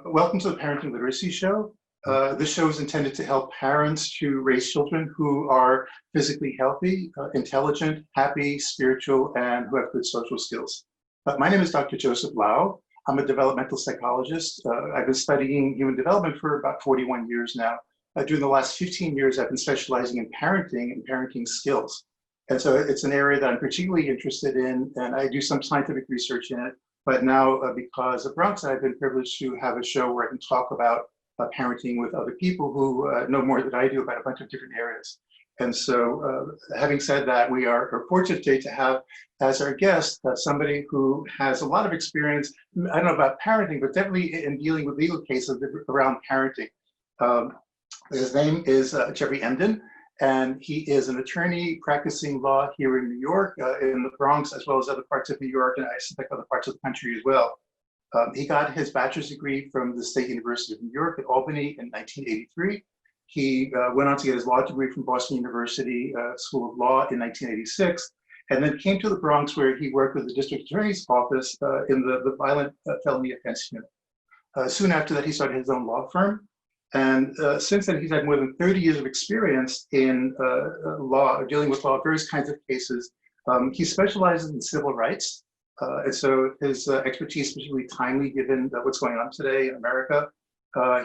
Welcome to the Parenting Literacy Show. This show is intended to help parents to raise children who are physically healthy, intelligent, happy, spiritual, and who have good social skills. My name is Dr. Joseph Lau. I'm a developmental psychologist. I've been studying human development for about 41 years now. During the last 15 years, I've been specializing in parenting and parenting skills. And so it's an area that I'm particularly interested in, and I do some scientific research in it. But now, because of Bronx, I've been privileged to have a show where I can talk about parenting with other people who know more than I do about a bunch of different areas. And so, having said that, we are fortunate today to have as our guest somebody who has a lot of experience, I don't know about parenting, but definitely in dealing with legal cases around parenting. His name is Jeffrey Emdin. And he is an attorney practicing law here in New York, in the Bronx, as well as other parts of New York, and I suspect other parts of the country as well. He got his bachelor's degree from the State University of New York at Albany in 1983. He went on to get his law degree from Boston University School of Law in 1986, and then came to the Bronx where he worked with the district attorney's office in the violent felony offense unit. Soon after that, he started his own law firm. And since then, he's had more than 30 years of experience in law, dealing with law, various kinds of cases. He specializes in civil rights. And so his expertise is particularly timely given what's going on today in America.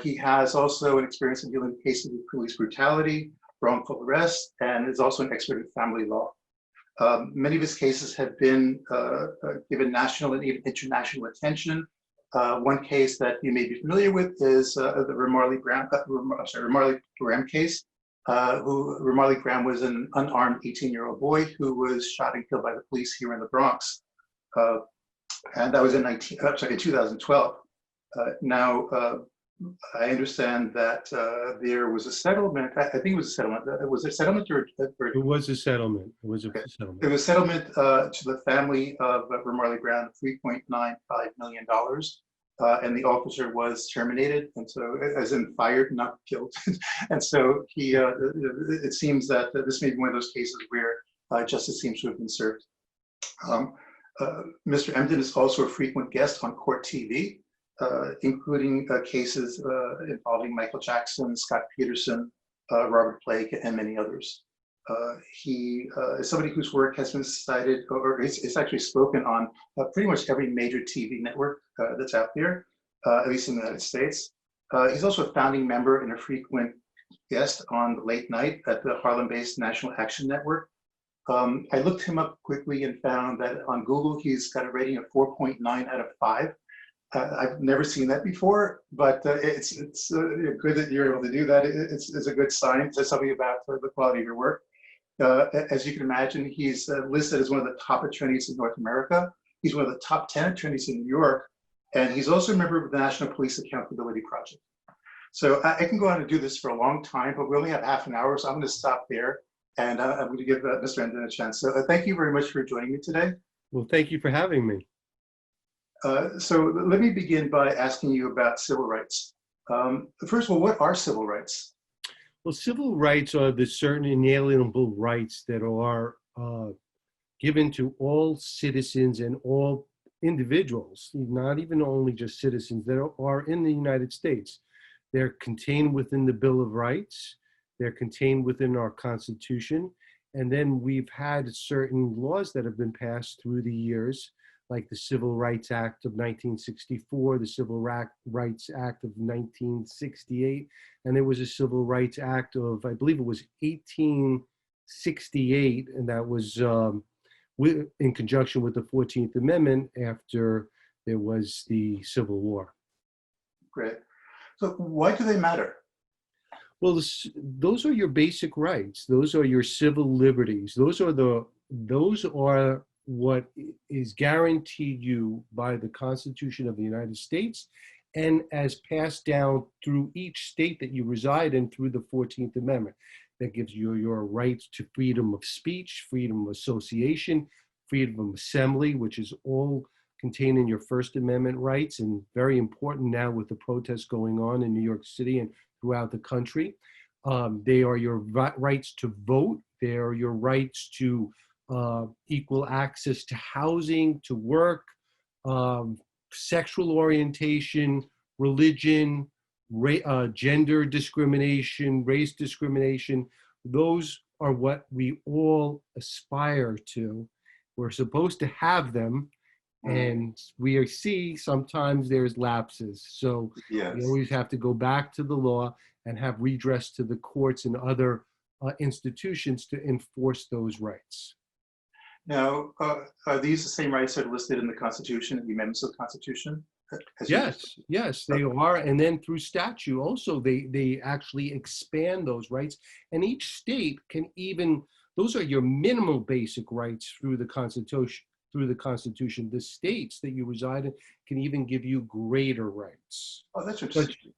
He has also an experience in dealing with cases of police brutality, wrongful arrest, and is also an expert in family law. Many of his cases have been given national and even international attention. One case that you may be familiar with is the Ramarley Graham case. Ramarley Graham was an unarmed 18-year-old boy who was shot and killed by the police here in the Bronx. And that was in 2012. Now, I understand that there was a settlement. I think it was a settlement. Was it a settlement or? It was a settlement. It was a settlement. It was a settlement to the family of Ramarley Graham, $3.95 million. And the officer was terminated, and so, as in fired, not killed. And so he, it seems that this may be one of those cases where justice seems to have been served. Mr. Emdin is also a frequent guest on Court TV, including cases involving Michael Jackson, Scott Peterson, Robert Blake, and many others. He is somebody whose work has been cited, or it's actually spoken on pretty much every major TV network that's out there, at least in the United States. He's also a founding member and a frequent guest on the Late Night at the Harlem-based National Action Network. I looked him up quickly and found that on Google, he's got a rating of 4.9 out of 5. I've never seen that before, but it's good that you're able to do that. It's a good sign. It says something about the quality of your work. As you can imagine, he's listed as one of the top attorneys in North America. He's one of the top 10 attorneys in New York, and he's also a member of the National Police Accountability Project. So I can go on and do this for a long time, but we only have half an hour, so I'm going to stop there, and I'm going to give Mr. Emdin a chance. So thank you very much for joining me today. Well, thank you for having me. So let me begin by asking you about civil rights. First of all, what are civil rights? Well, civil rights are the certain inalienable rights that are given to all citizens and all individuals, not even only just citizens, that are in the United States. They're contained within the Bill of Rights. They're contained within our Constitution. And then we've had certain laws that have been passed through the years, like the Civil Rights Act of 1964, the Civil Rights Act of 1968, and there was a Civil Rights Act of, I believe it was 1868, and that was in conjunction with the 14th Amendment after there was the Civil War. Great. So why do they matter? Well, those are your basic rights. Those are your civil liberties. Those are what is guaranteed you by the Constitution of the United States and as passed down through each state that you reside in through the 14th Amendment. That gives you your rights to freedom of speech, freedom of association, freedom of assembly, which is all contained in your First Amendment rights, and very important now with the protests going on in New York City and throughout the country. They are your rights to vote. They are your rights to equal access to housing, to work, sexual orientation, religion, gender discrimination, race discrimination. Those are what we all aspire to. We're supposed to have them, and we see sometimes there's lapses. So we Yes. always have to go back to the law and have redress to the courts and other institutions to enforce those rights. Now, are these the same rights that are listed in the Constitution, the amendments of the Constitution? Yes, they are. And then through statute also, they actually expand those rights. And each state can even, those are your minimal basic rights through the Constitution. The states that you reside in can even give you greater rights. Oh, that's interesting.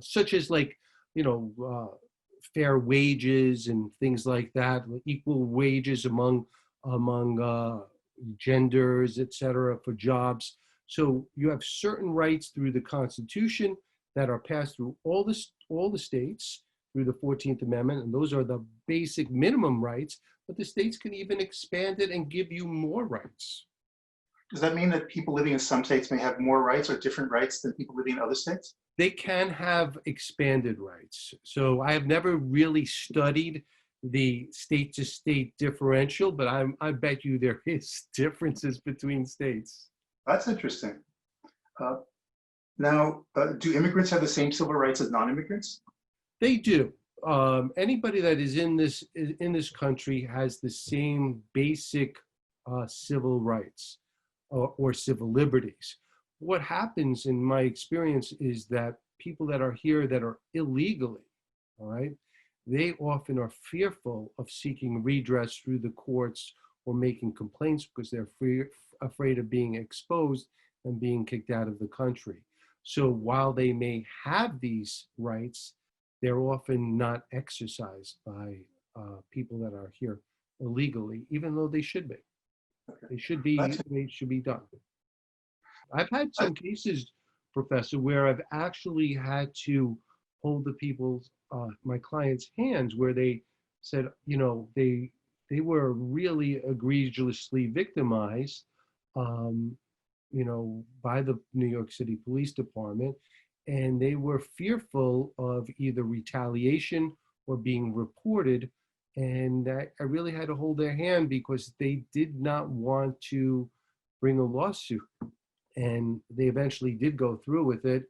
Such as like, fair wages and things like that, equal wages among genders, etc., for jobs. So you have certain rights through the Constitution that are passed through all the states through the 14th Amendment, and those are the basic minimum rights, but the states can even expand it and give you more rights. Does that mean that people living in some states may have more rights or different rights than people living in other states? They can have expanded rights. So I have never really studied the state-to-state differential, but I bet you there is differences between states. That's interesting. Now, do immigrants have the same civil rights as non-immigrants? They do. Anybody that is in this country has the same basic civil rights or civil liberties. What happens in my experience is that people that are here that are illegally, all right, they often are fearful of seeking redress through the courts or making complaints because they're afraid of being exposed and being kicked out of the country. So while they may have these rights, they're often not exercised by people that are here illegally, even though they should be. Okay. They should be done. I've had some cases, Professor, where I've actually had to hold the people's, my clients' hands, where they said, they were really egregiously victimized, by the New York City Police Department, and they were fearful of either retaliation or being reported. And I really had to hold their hand because they did not want to bring a lawsuit. And they eventually did go through with it,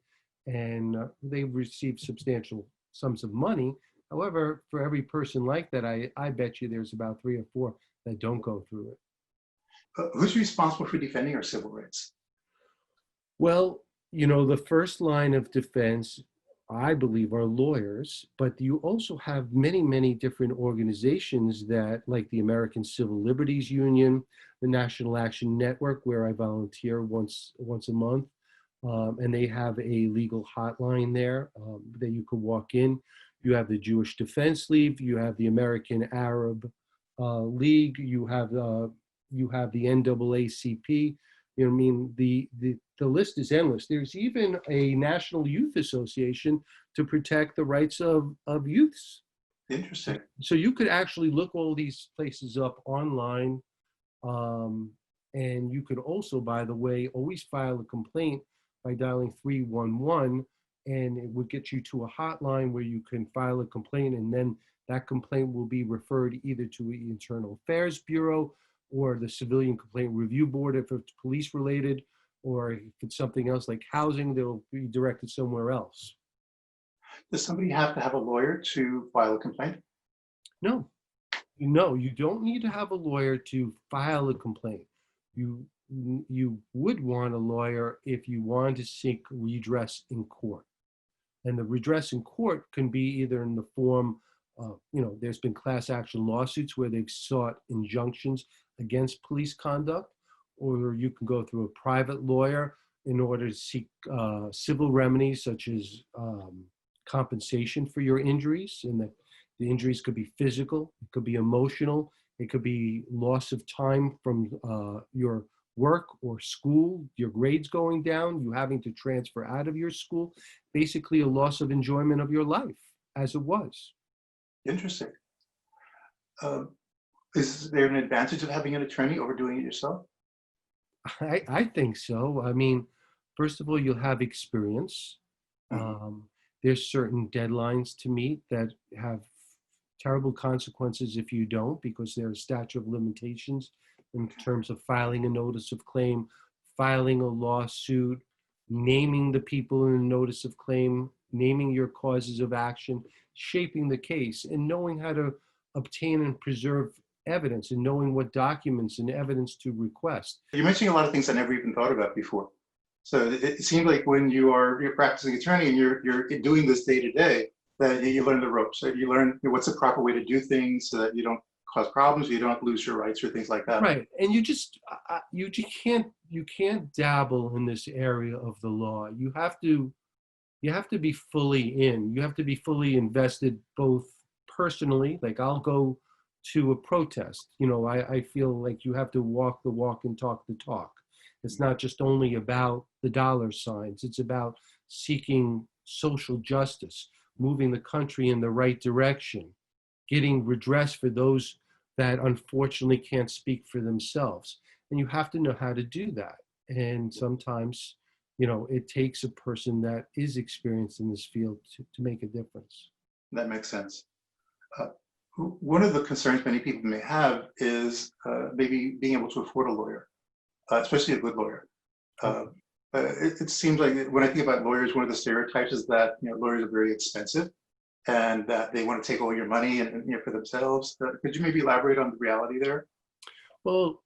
and they received substantial sums of money. However, for every person like that, I bet you there's about 3 or 4 that don't go through it. Who's responsible for defending our civil rights? Well, the first line of defense, I believe, are lawyers, but you also have many, many different organizations that, like the American Civil Liberties Union, the National Action Network, where I volunteer once a month, and they have a legal hotline there that you can walk in. You have the Jewish Defense League, you have the American Arab League, you have the NAACP. The list is endless. There's even a National Youth Association to protect the rights of youths. Interesting. So you could actually look all these places up online. And you could also, by the way, always file a complaint by dialing 311, and it would get you to a hotline where you can file a complaint, and then that complaint will be referred either to the Internal Affairs Bureau or the Civilian Complaint Review Board if it's police related, or if it's something else like housing, they'll be directed somewhere else. Does somebody have to have a lawyer to file a complaint? No, you don't need to have a lawyer to file a complaint. You would want a lawyer if you want to seek redress in court. And the redress in court can be either in the form of, there's been class action lawsuits where they've sought injunctions against police conduct, or you can go through a private lawyer in order to seek civil remedies such as compensation for your injuries. And the injuries could be physical, it could be emotional, it could be loss of time from your work or school, your grades going down, you having to transfer out of your school, basically a loss of enjoyment of your life as it was. Interesting. Is there an advantage of having an attorney over doing it yourself? I think so. I mean, first of all, you'll have experience. Mhm. There's certain deadlines to meet that have terrible consequences if you don't, because there are statute of limitations in terms of filing a notice of claim, filing a lawsuit, naming the people in a notice of claim, naming your causes of action, shaping the case, and knowing how to obtain and preserve evidence, and knowing what documents and evidence to request. You're mentioning a lot of things I never even thought about before. So it seems like when you're practicing attorney and you're doing this day to day, that you learn the ropes. So you learn what's the proper way to do things so that you don't cause problems, you don't lose your rights or things like that. Right, and you can't dabble in this area of the law. You have to be fully in. You have to be fully invested, both personally. Like, I'll go to a protest. I feel like you have to walk the walk and talk the talk. It's not just only about the dollar signs. It's about seeking social justice, moving the country in the right direction, getting redress for those that unfortunately can't speak for themselves. And you have to know how to do that. And sometimes, it takes a person that is experienced in this field to make a difference. That makes sense. Uh, One of the concerns many people may have is maybe being able to afford a lawyer, especially a good lawyer. Uh, it seems like when I think about lawyers, one of the stereotypes is that lawyers are very expensive and that they want to take all your money and for themselves. Could you maybe elaborate on the reality there? Well,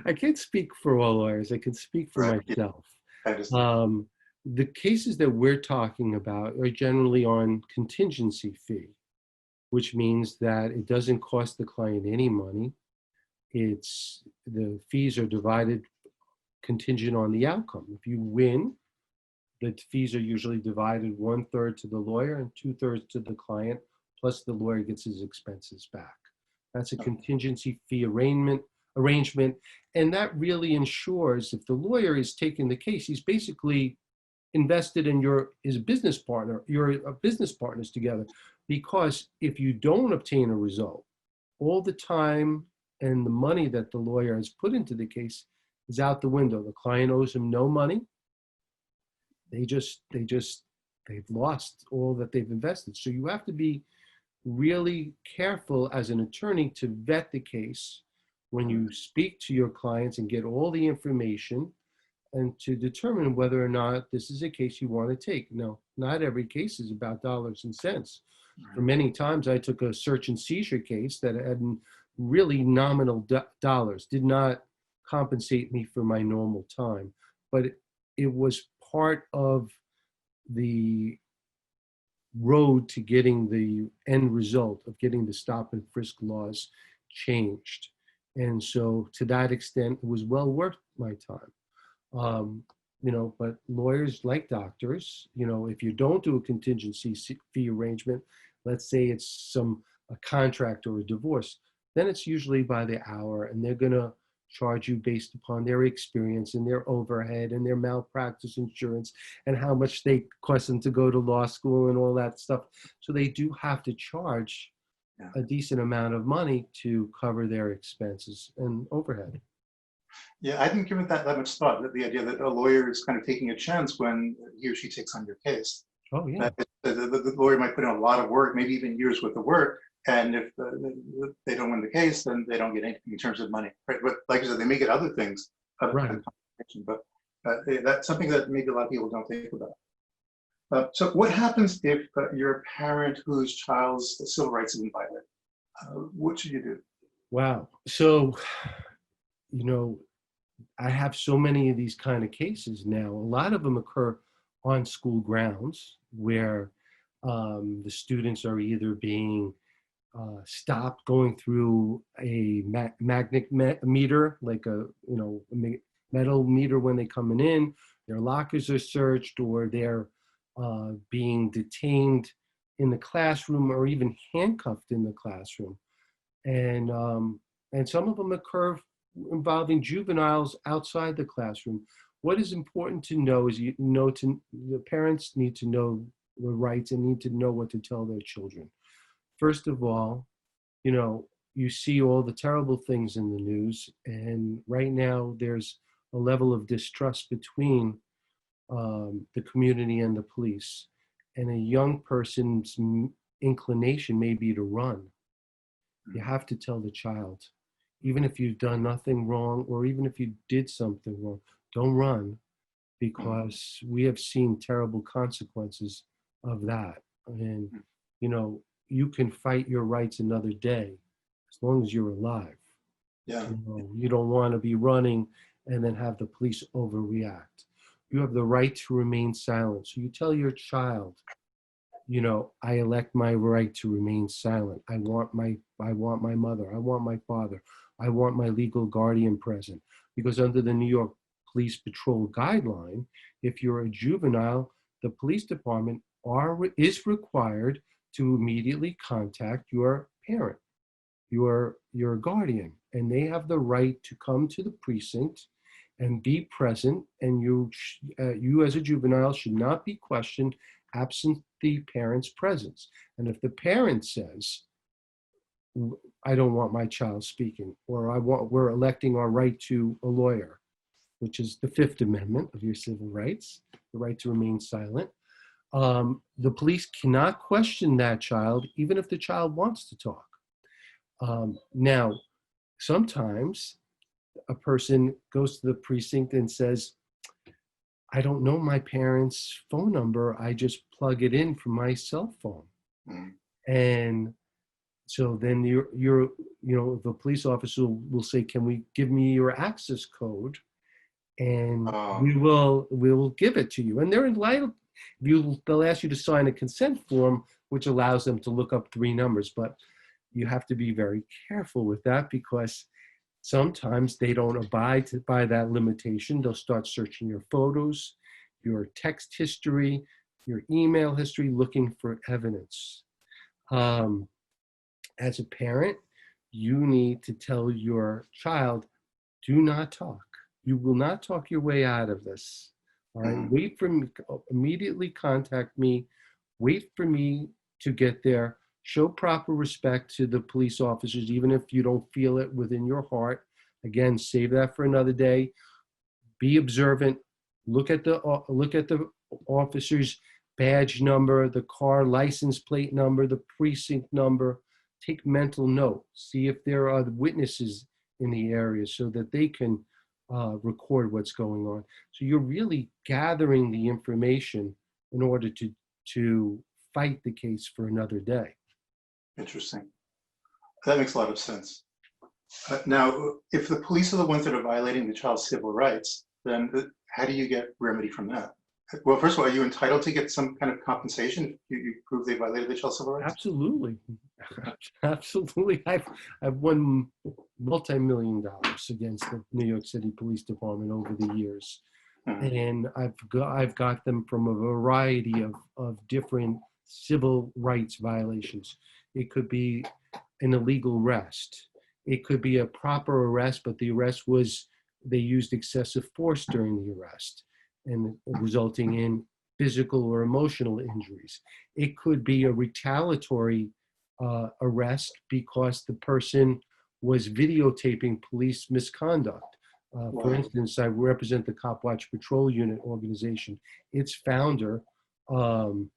I can't speak for all lawyers. I can speak for Right. Yeah, myself. I understand. Um, the cases that we're talking about are generally on contingency fee, which means that it doesn't cost the client any money. The fees are divided contingent on the outcome. If you win, the fees are usually divided 1/3 to the lawyer and 2/3 to the client, plus the lawyer gets his expenses back. That's a contingency fee arrangement, and that really ensures if the lawyer is taking the case, he's basically invested in his business partner. You're business partners together, because if you don't obtain a result, all the time and the money that the lawyer has put into the case is out the window. The client owes him no money. They've lost all that they've invested. So you have to be really careful as an attorney to vet the case when you speak to your clients and get all the information, and to determine whether or not this is a case you want to take. No, not every case is about dollars and cents. For many times, I took a search and seizure case that had really nominal dollars, did not compensate me for my normal time, but it was part of the road to getting the end result of getting the stop and frisk laws changed. And so to that extent, it was well worth my time. Um, but lawyers, like doctors, if you don't do a contingency fee arrangement, let's say it's a contract or a divorce, then it's usually by the hour, and they're going to charge you based upon their experience and their overhead and their malpractice insurance and how much they cost them to go to law school and all that stuff. So they do have to charge a decent amount of money to cover their expenses and overhead. Yeah, I didn't give it that much thought. That the idea that a lawyer is kind of taking a chance when he or she takes on your case. Oh, yeah. The lawyer might put in a lot of work, maybe even years worth of work, and if they don't win the case, then they don't get anything in terms of money. Right? But like you said, they may get other things out of Right. the compensation. But that's something that maybe a lot of people don't think about. So what happens if you're a parent whose child's civil rights have been violated? What should you do? Wow. So, I have so many of these kind of cases now. A lot of them occur on school grounds where the students are either being stopped going through a magnet meter, like a metal meter when they're coming in. Their lockers are searched, or they're being detained in the classroom, or even handcuffed in the classroom. And some of them occur involving juveniles outside the classroom. What is important to know is the parents need to know the rights and need to know what to tell their children. First of all, you see all the terrible things in the news, and right now there's a level of distrust between the community and the police. And a young person's inclination may be to run. You have to tell the child, even if you've done nothing wrong, or even if you did something wrong, don't run, because we have seen terrible consequences of that. And, you know, you can fight your rights another day as long as you're alive. Yeah. You know, you don't want to be running and then have the police overreact. You have the right to remain silent. So you tell your child, you know, I elect my right to remain silent. I want my mother. I want my father. I want my legal guardian present. Because under the New York Police Patrol guideline, if you're a juvenile, the police department is required to immediately contact your parent, your guardian, and they have the right to come to the precinct and be present. And you as a juvenile should not be questioned absent the parent's presence. And if the parent says, I don't want my child speaking, or we're electing our right to a lawyer, which is the Fifth Amendment of your civil rights, the right to remain silent, the police cannot question that child, even if the child wants to talk. Now, sometimes a person goes to the precinct and says, I don't know my parents' phone number. I just plug it in from my cell phone. And so then the police officer will say, can we give me your access code? And we will give it to you. And they're entitled, they'll ask you to sign a consent form, which allows them to look up 3 numbers. But you have to be very careful with that, because sometimes they don't abide by that limitation. They'll start searching your photos, your text history, your email history, looking for evidence. As a parent, you need to tell your child, do not talk. You will not talk your way out of this. All right, wait for me, immediately contact me, wait for me to get there. Show proper respect to the police officers, even if you don't feel it within your heart. Again, save that for another day. Be observant. Look at the officer's badge number, the car license plate number, the precinct number. Take mental note. See if there are witnesses in the area so that they can record what's going on. So you're really gathering the information in order to fight the case for another day. Interesting. That makes a lot of sense. Now, if the police are the ones that are violating the child's civil rights, then how do you get remedy from that? Well, first of all, are you entitled to get some kind of compensation if you prove they violated the child's civil rights? Absolutely. Absolutely. I've won multi-million dollars against the New York City Police Department over the years. And I've got them from a variety of different civil rights violations. It could be an illegal arrest. It could be a proper arrest, but the arrest was, they used excessive force during the arrest and resulting in physical or emotional injuries. It could be a retaliatory arrest because the person was videotaping police misconduct. For instance, I represent the Cop Watch Patrol Unit organization. Its founder, Jose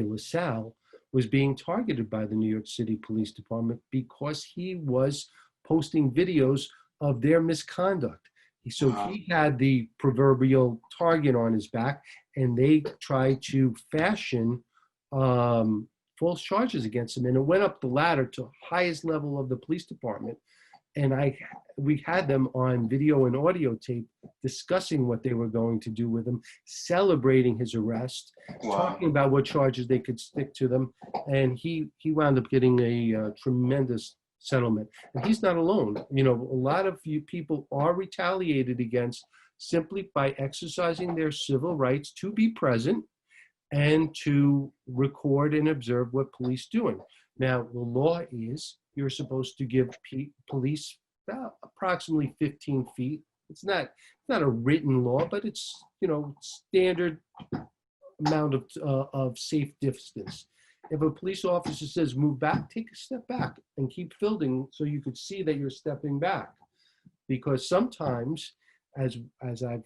LaSalle, was being targeted by the New York City Police Department because he was posting videos of their misconduct. So he had the proverbial target on his back, and they tried to fashion false charges against him. And it went up the ladder to highest level of the police department. And we had them on video and audio tape discussing what they were going to do with him, celebrating his arrest, talking about what charges they could stick to them. And he wound up getting a tremendous settlement. And he's not alone. You know, a lot of you people are retaliated against simply by exercising their civil rights to be present and to record and observe what police doing. Now, the law is you're supposed to give police about approximately 15 feet. It's not a written law, but it's, you know, standard amount of safe distance. If a police officer says move back, take a step back and keep filming so you could see that you're stepping back. Because sometimes, as I've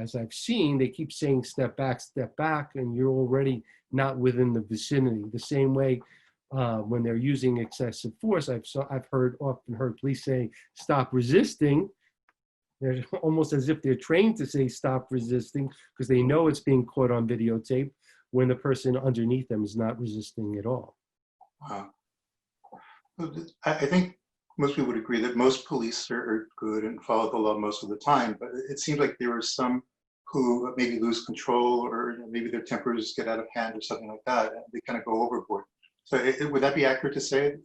as I've seen, they keep saying step back, and you're already not within the vicinity. The same way when they're using excessive force, I've often heard police say stop resisting. They're almost as if they're trained to say stop resisting because they know it's being caught on videotape when the person underneath them is not resisting at all. Wow. I think most people would agree that most police are good and follow the law most of the time, but it seems like there are some who maybe lose control, or maybe their tempers get out of hand or something like that, and they kind of go overboard. So would that be accurate to say?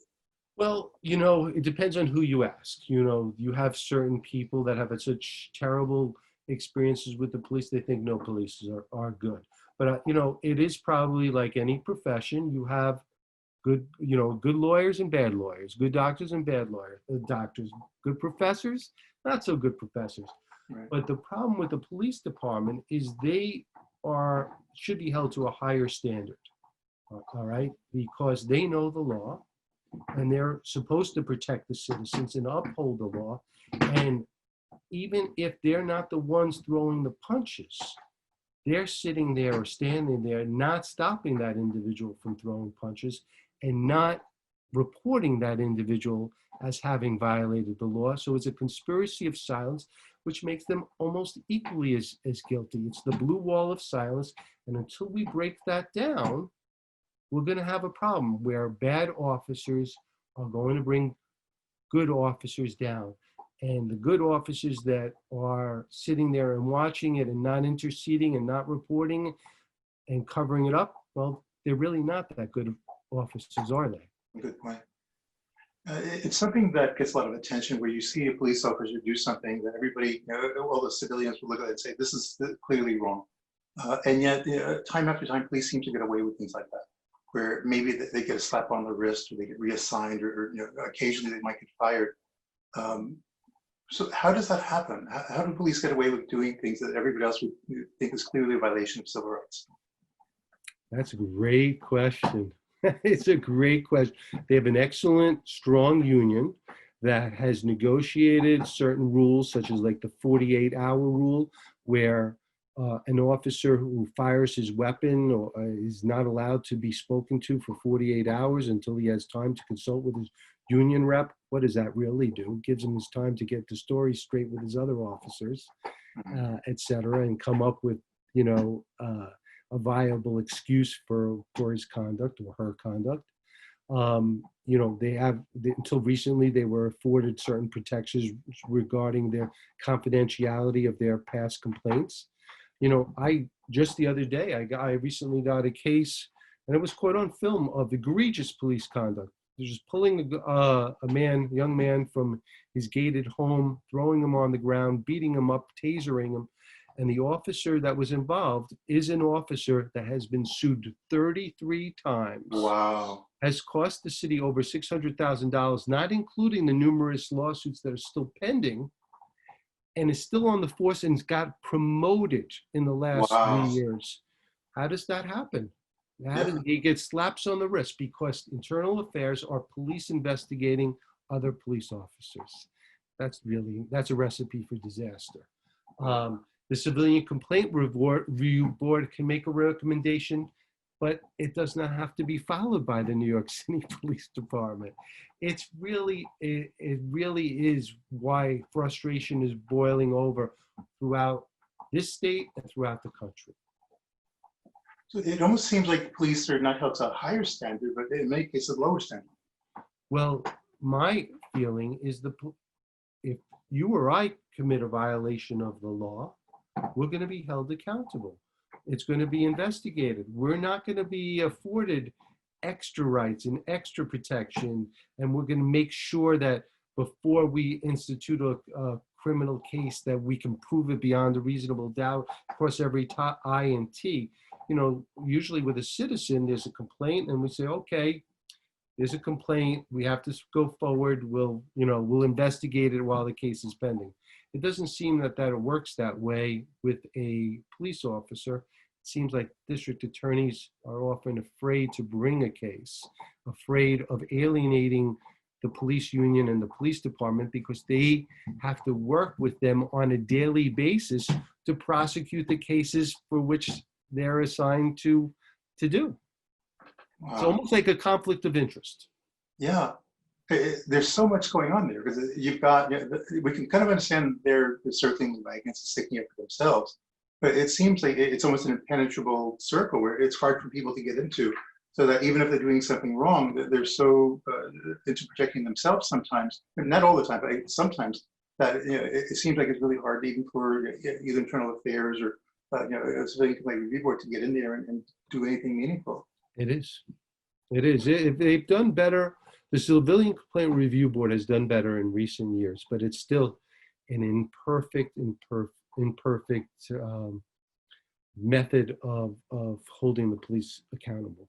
Well, it depends on who you ask. You have certain people that have had such terrible experiences with the police, they think no police are good. But, it is probably like any profession. You have good lawyers and bad lawyers, good doctors and bad doctors, good professors, not so good professors. Right. But the problem with the police department is they should be held to a higher standard, all right? Because they know the law, and they're supposed to protect the citizens and uphold the law. And even if they're not the ones throwing the punches, they're sitting there or standing there, not stopping that individual from throwing punches and not reporting that individual as having violated the law. So it's a conspiracy of silence, which makes them almost equally as guilty. It's the blue wall of silence. And until we break that down, we're going to have a problem where bad officers are going to bring good officers down. And the good officers that are sitting there and watching it and not interceding and not reporting and covering it up, well, they're really not that good officers, are they? Good point. It's something that gets a lot of attention, where you see a police officer do something that everybody, all the civilians will look at it and say, this is clearly wrong. And yet, time after time, police seem to get away with things like that, where maybe they get a slap on the wrist, or they get reassigned, or occasionally they might get fired. So how does that happen? How do police get away with doing things that everybody else would think is clearly a violation of civil rights? That's a great question. It's a great question. They have an excellent, strong union that has negotiated certain rules, such as like the 48-hour rule, where an officer who fires his weapon or is not allowed to be spoken to for 48 hours until he has time to consult with his union rep. What does that really do? It gives him his time to get the story straight with his other officers, et cetera, and come up with, a viable excuse for his conduct or her conduct. Until recently, they were afforded certain protections regarding their confidentiality of their past complaints. Just the other day, I recently got a case, and it was caught on film, of egregious police conduct. They're just pulling a young man from his gated home, throwing him on the ground, beating him up, tasering him. And the officer that was involved is an officer that has been sued 33 times. Wow. Has cost the city over $600,000, not including the numerous lawsuits that are still pending, and is still on the force and got promoted in the last 3 years. How does that happen? He gets slaps on the wrist because internal affairs are police investigating other police officers. That's a recipe for disaster. The Civilian Complaint Review Board can make a recommendation, but it does not have to be followed by the New York City Police Department. It really is why frustration is boiling over throughout this state and throughout the country. So it almost seems like police are not held to a higher standard, but in many cases, a lower standard. Well, my feeling is if you or I commit a violation of the law, we're going to be held accountable. It's going to be investigated. We're not going to be afforded extra rights and extra protection. And we're going to make sure that before we institute a criminal case, that we can prove it beyond a reasonable doubt, cross every I and T. Usually with a citizen, there's a complaint and we say, okay, there's a complaint. We have to go forward. We'll investigate it while the case is pending. It doesn't seem that works that way with a police officer. It seems like district attorneys are often afraid to bring a case, afraid of alienating the police union and the police department because they have to work with them on a daily basis to prosecute the cases for which they're assigned to do. Wow. It's almost like a conflict of interest. Yeah. There's so much going on there, because you've got, we can kind of understand their certain litigants sticking up for themselves, but it seems like it's almost an impenetrable circle where it's hard for people to get into, so that even if they're doing something wrong, they're so into protecting themselves sometimes, not all the time, but sometimes, that it seems like it's really hard even for either internal affairs or a civilian complaint review board to get in there and do anything meaningful. It is. It is. If they've done better, the Civilian Complaint Review Board has done better in recent years, but it's still an imperfect method of holding the police accountable.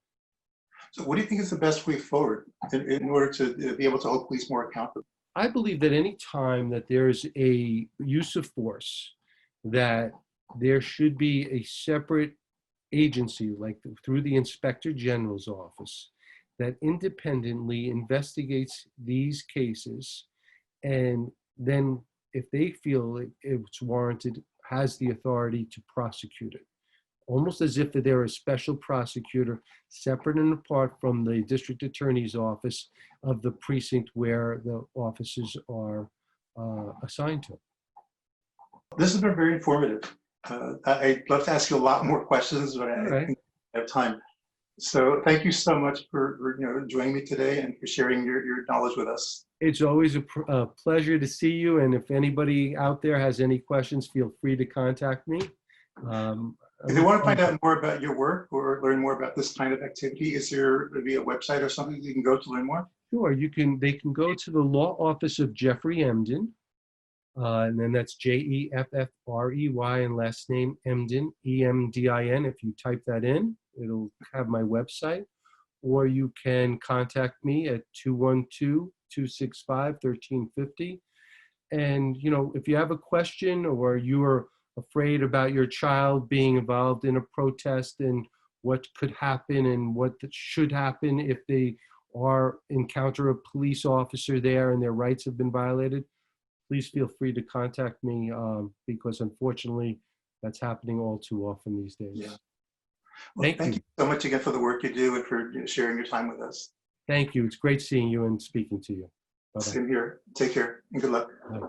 So what do you think is the best way forward in order to be able to hold police more accountable? I believe that any time that there's a use of force, that there should be a separate agency, like through the Inspector General's office, that independently investigates these cases, and then if they feel it's warranted, has the authority to prosecute it. Almost as if they're a special prosecutor, separate and apart from the district attorney's office of the precinct where the officers are assigned to. This has been very informative. I'd love to ask you a lot more questions, but I think I have time. So thank you so much for joining me today and for sharing your knowledge with us. It's always a pleasure to see you. And if anybody out there has any questions, feel free to contact me. If they want to find out more about your work or learn more about this kind of activity, is there maybe a website or something you can go to learn more? Sure, they can go to the law office of Jeffrey Emdin, and then that's Jeffrey, and last name Emdin, Emdin. If you type that in, it'll have my website, or you can contact me at 212-265-1350. And if you have a question, or you are afraid about your child being involved in a protest and what could happen and what should happen if they encounter a police officer there and their rights have been violated, please feel free to contact me, because unfortunately that's happening all too often these days. Yeah. Well, thank you so much again for the work you do and for sharing your time with us. Thank you. It's great seeing you and speaking to you. Bye-bye. Same here. Take care and good luck. Bye.